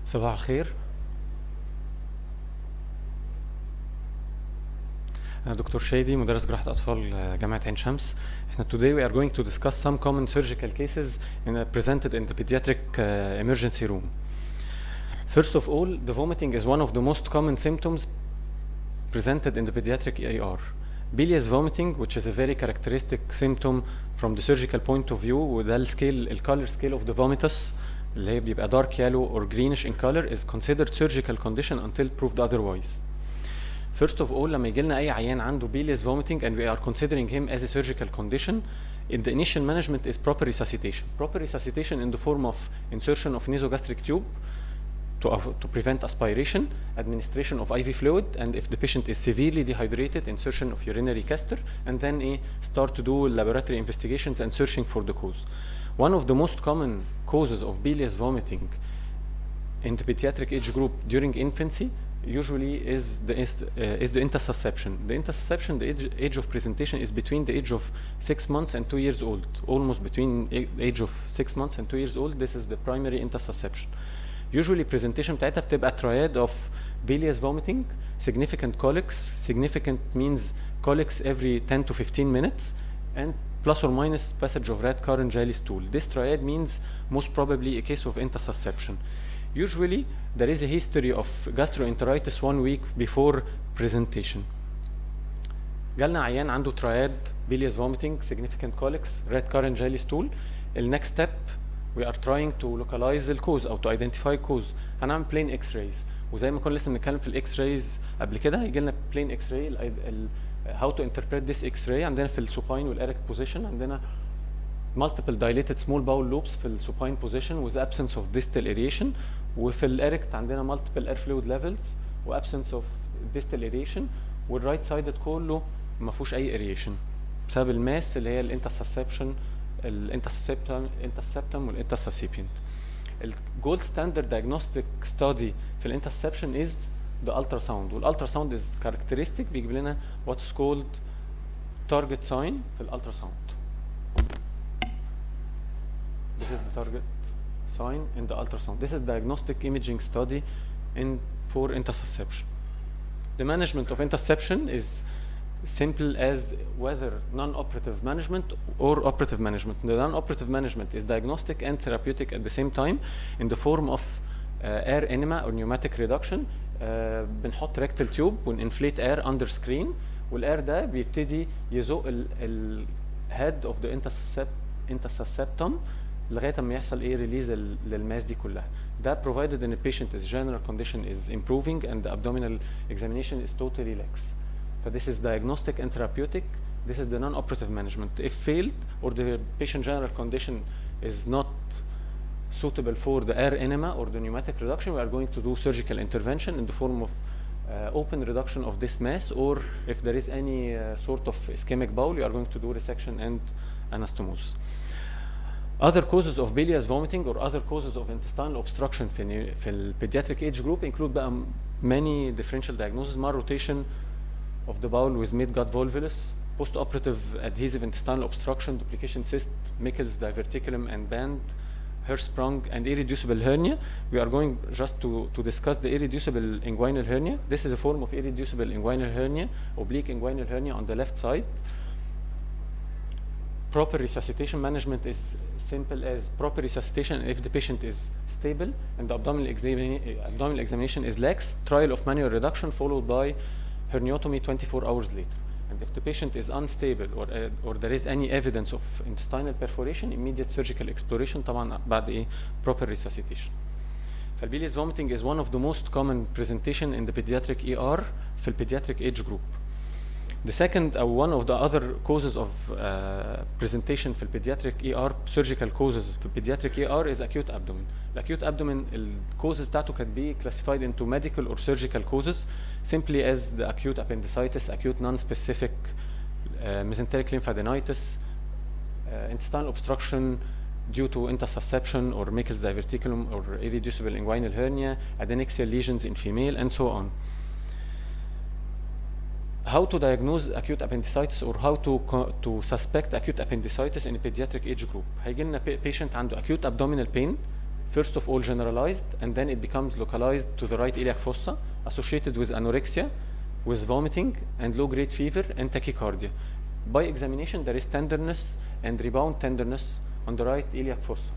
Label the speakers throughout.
Speaker 1: صباح الخير. أنا دكتور شادي، مدرس جراحة أطفال جامعة عين شمس. Today we are going to discuss some common surgical cases presented in the pediatric emergency room. First of all, the vomiting is one of the most common symptoms presented in the pediatric ER. Bilious vomiting, which is a very characteristic symptom from the surgical point of view, وده الcolor scale of the vomitus اللي هي بيبقى dark yellow or greenish in color, is considered surgical condition until proved otherwise. First of all, لما يجي لنا أي عيان عنده bilious vomiting and we are considering him as a surgical condition, in the initial management is proper resuscitation. Proper resuscitation in the form of insertion of nasogastric tube to prevent aspiration, administration of IV fluid, and if the patient is severely dehydrated, insertion of urinary caster, and then start to do laboratory investigations and searching for the cause. One of the most common causes of bilious vomiting in the pediatric age group during infancy usually is the intussusception. The intussusception, the age of presentation is between the age of 6 months and 2 years old. Almost between age of 6 months and 2 years old, this is the primary intussusception. Usually presentation بتاعتها بتبقى triad of bilious vomiting, significant colics. Significant means colics every 10 to 15 minutes, and plus or minus passage of red current jelly stool. This triad means most probably a case of intussusception. Usually there is a history of gastroenteritis 1 week before presentation. جالنا عيان عنده triad, bilious vomiting, significant colics, red current jelly stool. The next step we are trying to localize the cause او to identify cause. هنعمل plain x-rays، وزي ما كنا لسه بنتكلم في الاكس رايز قبل كده يجي لنا plain x-ray. how to interpret this x-ray عندنا في السوباين والاريكت بوزيشن. عندنا multiple dilated small bowel loops في السوباين position with absence of distal aeration، وفي الاريكت عندنا multiple air fluid levels و absence of distal aeration، والرايت سايدد كله ما فيهوش اي aeration بسبب الماس اللي هي الانترسبشن، الانترسبتم والانترسيبينت. الجولد ستاندرد diagnostic study في الانترسبشن is the ultrasound، والالتراساوند is characteristic بيجيب لنا what is called target sign في الالتراساوند. This is the target sign in the ultrasound. This is diagnostic imaging study for intussusception. The management of intussusception is simple as whether non-operative management or operative management. The non-operative management is diagnostic and therapeutic at the same time in the form of air enema or pneumatic reduction. بنحط rectal tube ونinflate air under screen، والاير ده بيبتدي يزق ال head of the intussusceptum لغايه ما يحصل ريليز للماس دي كلها. ده provided ان the patient's general condition is improving and the abdominal examination is totally lax. This is diagnostic and therapeutic. This is the non-operative management. If failed or the patient general condition is not suitable for the air enema or the pneumatic reduction, we are going to do surgical intervention in the form of open reduction of this mass, or if there is any sort of ischemic bowel, you are going to do resection and anastomosis. Other causes of bilious vomiting or other causes of intestinal obstruction في ال pediatric age group include بقى many differential diagnoses. malrotation of the bowel with mid-gut volvulus, post-operative adhesive intestinal obstruction, duplication cyst, Michel's diverticulum and band, Hirschsprung, and irreducible hernia. We are going just to discuss the irreducible inguinal hernia. This is a form of irreducible inguinal hernia, oblique inguinal hernia on the left side. Proper resuscitation management is simple as proper resuscitation if the patient is stable and the abdominal examination is lax, trial of manual reduction followed by herniotomy 24 hours later. And if the patient is unstable or there is any evidence of intestinal perforation, immediate surgical exploration طبعا بعد proper resuscitation. فالbilious vomiting is one of the most common presentation in the pediatric ER في pediatric age group. The second one of the other causes of presentation في pediatric ER, surgical causes في pediatric ER is acute abdomen. The acute abdomen causes بتاعته can be classified into medical or surgical causes simply as the acute appendicitis, acute non-specific mesenteric lymphadenitis, intestinal obstruction due to intussusception or Michel's diverticulum or irreducible inguinal hernia, adnexial lesions in female, and so on. How to diagnose acute appendicitis or how to suspect acute appendicitis in a pediatric age group. هيجي لنا patient عنده acute abdominal pain first of all generalized, and then it becomes localized to the right iliac fossa, associated with anorexia, with vomiting, and low-grade fever and tachycardia. By examination, there is tenderness and rebound tenderness on the right iliac fossa.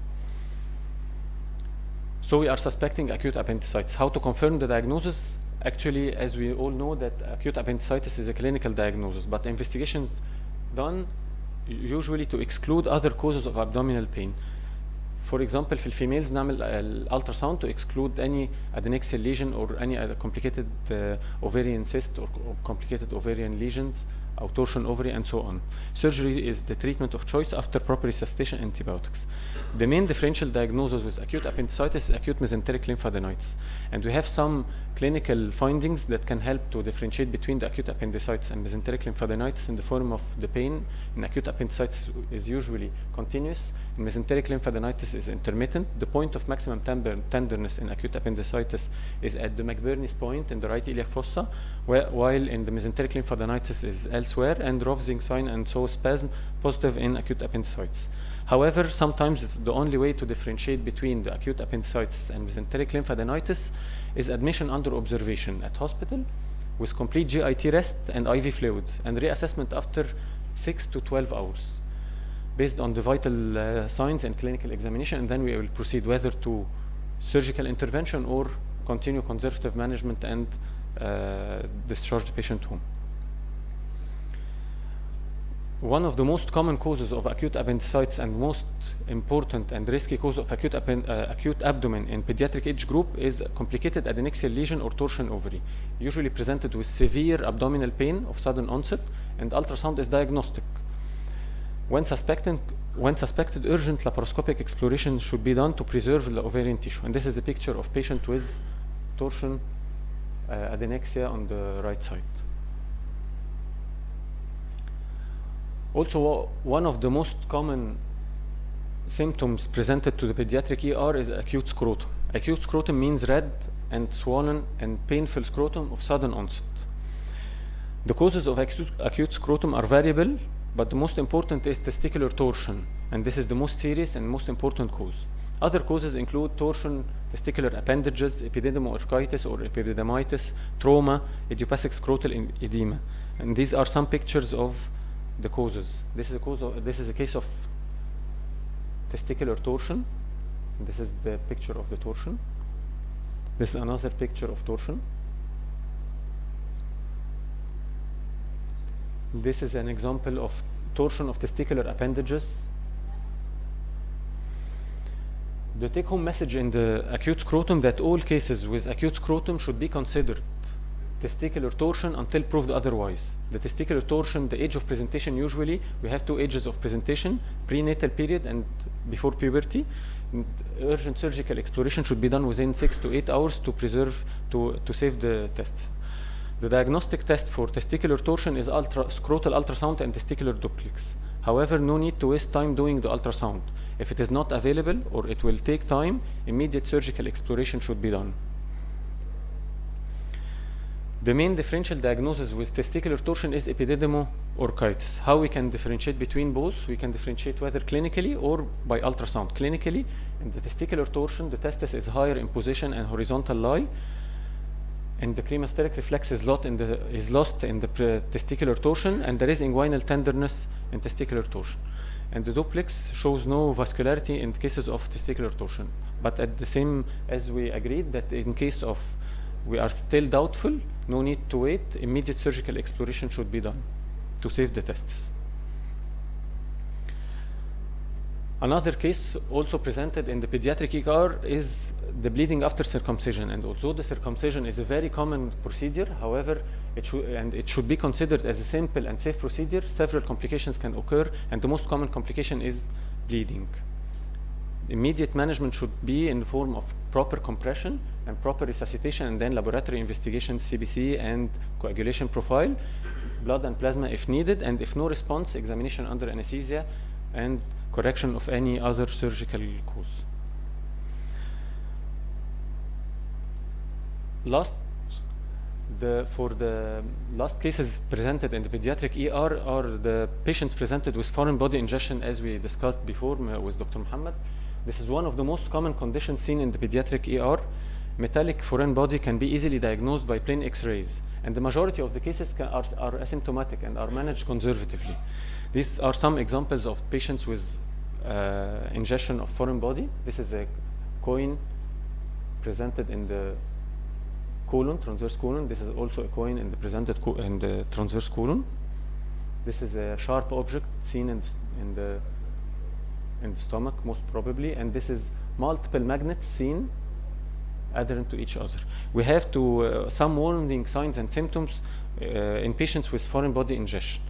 Speaker 1: So we are suspecting acute appendicitis. How to confirm the diagnosis? Actually, as we all know, that acute appendicitis is a clinical diagnosis, but investigations done usually to exclude other causes of abdominal pain. For example, في الفيميلز نعمل الالتراساوند to exclude any adnexal lesion or any complicated ovarian cyst or complicated ovarian lesions or torsion ovary and so on. Surgery is the treatment of choice after proper resuscitation antibiotics. The main differential diagnosis with acute appendicitis is acute mesenteric lymphadenitis, and we have some clinical findings that can help to differentiate between the acute appendicitis and mesenteric lymphadenitis in the form of the pain. In acute appendicitis is usually continuous, in mesenteric lymphadenitis is intermittent. The point of maximum tenderness in acute appendicitis is at the McBurney's point in the right iliac fossa, while in the mesenteric lymphadenitis is elsewhere, and Rovsing sign and so spasm positive in acute appendicitis. However, sometimes the only way to differentiate between the acute appendicitis and mesenteric lymphadenitis is admission under observation at hospital with complete GIT rest and IV fluids, and reassessment after 6 to 12 hours based on the vital signs and clinical examination, and then we will proceed whether to surgical intervention or continue conservative management and discharge the patient home. One of the most common causes of acute appendicitis and most important and risky cause of acute abdomen in pediatric age group is complicated adnexial lesion or torsion ovary, usually presented with severe abdominal pain of sudden onset, and ultrasound is diagnostic. When suspected, urgent laparoscopic exploration should be done to preserve the ovarian tissue. And this is a picture of patient with torsion adnexia on the right side. Also, one of the most common symptoms presented to the pediatric ER is acute scrotum. Acute scrotum means red and swollen and painful scrotum of sudden onset. The causes of acute scrotum are variable, but the most important is testicular torsion, and this is the most serious and most important cause. Other causes include torsion, testicular appendages, epididymoorchitis or epididymitis, trauma, idiopathic scrotal edema, and these are some pictures of the causes. This is a case of testicular torsion. This is the picture of the torsion. This is another picture of torsion. This is an example of torsion of testicular appendages. The take-home message in the acute scrotum that all cases with acute scrotum should be considered testicular torsion until proved otherwise. The testicular torsion, the age of presentation, usually we have 2 ages of presentation, prenatal period and before puberty. Urgent surgical exploration should be done within 6 to 8 hours to save the testes. The diagnostic test for testicular torsion is scrotal ultrasound and testicular duplex. However, no need to waste time doing the ultrasound. If it is not available or it will take time, immediate surgical exploration should be done. The main differential diagnosis with testicular torsion is epididymoorchitis. How we can differentiate between both? We can differentiate whether clinically or by ultrasound. Clinically, in the testicular torsion, the testis is higher in position and horizontal lie, and the cremasteric reflex is lost in the testicular torsion, and there is inguinal tenderness in testicular torsion. And the duplex shows no vascularity in cases of testicular torsion. But at the same as we agreed that in case of we are still doubtful, no need to wait, immediate surgical exploration should be done to save the testis. Another case also presented in the pediatric ER is the bleeding after circumcision, and although the circumcision is a very common procedure, however, it should be considered as a simple and safe procedure, several complications can occur, and the most common complication is bleeding. Immediate management should be in the form of proper compression and proper resuscitation, and then laboratory investigation, CBC and coagulation profile, blood and plasma if needed, and if no response, examination under anesthesia and correction of any other surgical cause. For the last cases presented in the pediatric ER are the patients presented with foreign body ingestion, as we discussed before with Dr. Muhammad. This is one of the most common conditions seen in the pediatric ER. Metallic foreign body can be easily diagnosed by plain X-rays, and the majority of the cases are asymptomatic and are managed conservatively. These are some examples of patients with ingestion of foreign body. This is a coin presented in the colon, transverse colon. This is also a coin in the presented in the transverse colon. This is a sharp object seen in the stomach, most probably, and this is multiple magnets seen adherent to each other. We have some warning signs and symptoms in patients with foreign body ingestion.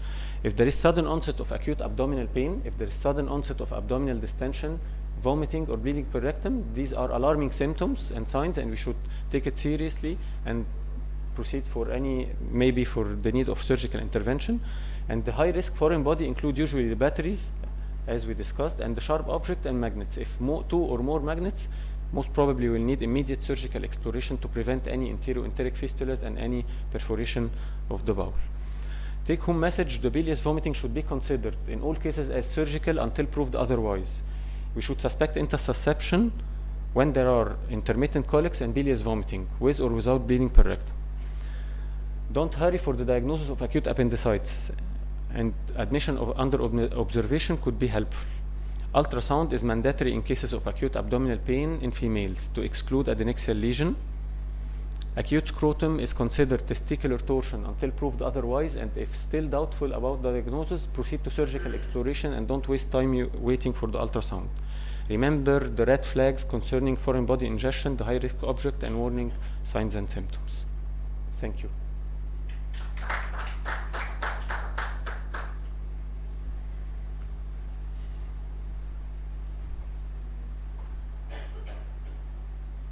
Speaker 1: If there is sudden onset of acute abdominal pain, if there is sudden onset of abdominal distension, vomiting or bleeding per rectum, these are alarming symptoms and signs, and we should take it seriously and proceed for maybe for the need of surgical intervention. And the high risk foreign body include usually the batteries, as we discussed, and the sharp object and magnets. If 2 or more magnets, most probably will need immediate surgical exploration to prevent any enteroenteric fistulas and any perforation of the bowel. Take home message: the bilious vomiting should be considered in all cases as surgical until proved otherwise. We should suspect intussusception when there are intermittent colics and bilious vomiting, with or without bleeding per rectum. Don't hurry for the diagnosis of acute appendicitis, and admission under observation could be helpful. Ultrasound is mandatory in cases of acute abdominal pain in females to exclude adnexial lesion. Acute scrotum is considered testicular torsion until proved otherwise, and if still doubtful about the diagnosis, proceed to surgical exploration and don't waste time waiting for the ultrasound. Remember the red flags concerning foreign body ingestion, the high risk object, and warning signs and symptoms. Thank you.